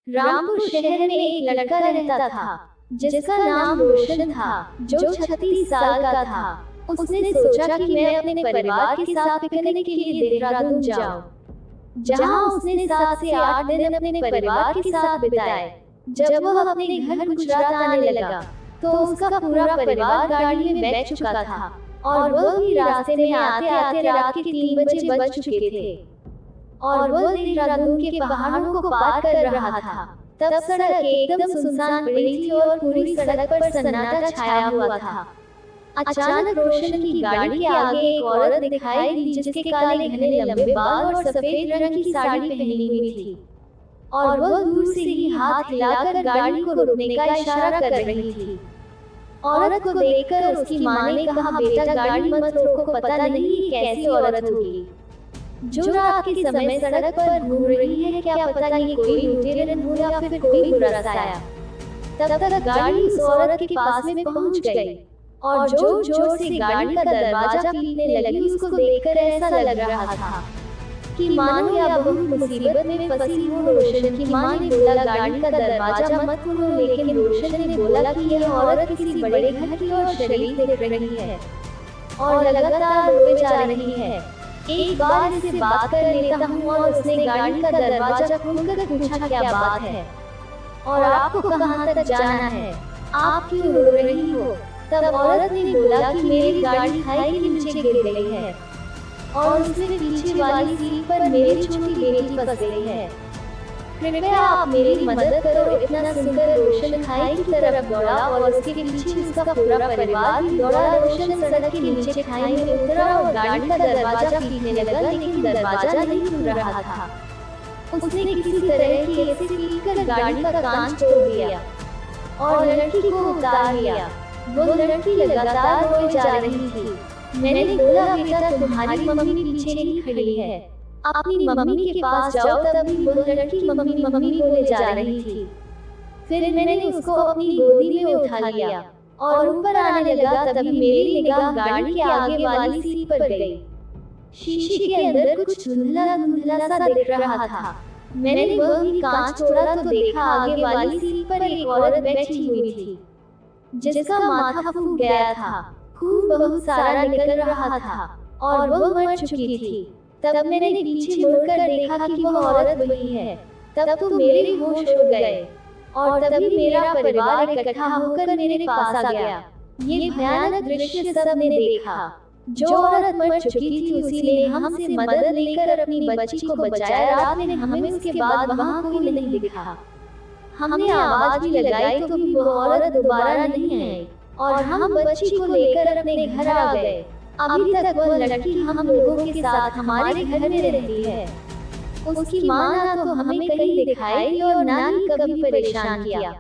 रामपुर शहर में एक लड़का रहता था जिसका नाम रोशन था, जो 36 साल का था। उसने सोचा कि मैं अपने परिवार के साथ पिकनिक के लिए देहरादून जाऊं, जहां उसने 7 से 8 दिन अपने परिवार के साथ बिताए। जब वह अपने घर गुजरात आने लगा, तो उसका पूरा परिवार गाड़ी में बैठ चुका था और वह भी रास्ते में आते आते रात के 3 बजे बज चुके थे और वह देहरादून के पहाड़ों को पार कर रहा था। तब सड़क एकदम सुनसान पड़ी थी और पूरी सड़क पर सन्नाटा छाया हुआ था। अचानक रोशन की गाड़ी के आगे एक औरत दिखाई दी, जिसके काले घने लंबे बाल और सफेद रंग की साड़ी पहनी हुई थी और वह दूर से ही हाथ हिलाकर गाड़ी को रोकने का इशारा कर रही थी। औरत को देखकर उसकी मां ने कहा, बेटा गाड़ी मत रोको, पता नहीं कैसी औरत होगी जो रात के समय सड़क पर घूम रही है, क्या पता ये कोई लुटेरन हो या फिर कोई बुरा साया। तब तक गाड़ी उस औरत के पास में पहुंच गई और जोर जोर से गाड़ी का दरवाजा पीटने लगी। उसको देखकर ऐसा लग रहा था कि मानो या बहुत मुसीबत में फंसी हो। रोशन की मां ने बोला, गाड़ी का दरवाजा मत खोलो, लेकिन रोशन ने बोला कि यह औरत किसी बड़े घर की और शरीफ दिख रही है और लगातार रोए जा रही है। एक बार इसे बात कर लेता हूँ। और उसने गाड़ी का दरवाजा खोलकर पूछा, क्या बात है और आपको कहाँ तक जाना है, आप क्यों रो रही हो? तब औरत ने बोला कि मेरी गाड़ी खाई के नीचे गिर गई है और उसमें पीछे वाली सीट पर मेरी छोटी बेटी फंस गई है, कृपया आप मेरी मदद करो। इतना सुनकर रोशन खाई की तरफ दौड़ा और उसके पीछे उसका पूरा परिवार भी दौड़ा। रोशन सड़क के नीचे खाई में उतरा और गाड़ी का दरवाजा पीटने लगा, लेकिन दरवाजा नहीं खुल रहा था। उसने किसी तरह की ऐसे पीटकर गाड़ी का कांच तोड़ दिया और लड़की को उतार लिया। वो लड़की लगातार रोए जा रही थी। मैंने बोला, बेटा तुम्हारी मम्मी पीछे ही खड़ी है, अपनी मम्मी के पास जाओ। तभी वो लड़की मम्मी मम्मी बोले जा रही थी। फिर मैंने उसको अपनी गोदी में उठा लिया और ऊपर आने लगा। तभी मेरी निगाह गाड़ी के आगे वाली सीट पर गई। शीशे के अंदर कुछ धुंधला धुंधला सा दिख रहा था। मैंने वह भी कांच तोड़ा तो देखा आगे वाली सीट पर एक औरत बैठी हुई थी, जिसका माथा फूट गया था, खून बहुत सारा निकल रहा था और वो मर चुकी थी। तब मैंने पीछे मुड़कर देखा कि वो औरत वही है। तब तो मेरे होश उड़ गए और तभी मेरा परिवार इकट्ठा होकर मेरे पास आ गया। ये भयानक दृश्य सबने देखा। जो औरत मर चुकी थी उसी ने हमसे मदद लेकर अपनी बच्ची को बचाया। रात में हमें उसके बाद वहाँ कोई नहीं दिखा। हमने आवाज भी लगाई तो भी वो औरत दोबारा नहीं आई और हम बच्ची को लेकर अपने घर आ गए। अभी तक वह लड़की हम लोगों के साथ हमारे घर में रहती है। उसकी मां ना तो हमें कहीं दिखाई और ना ही कभी परेशान किया।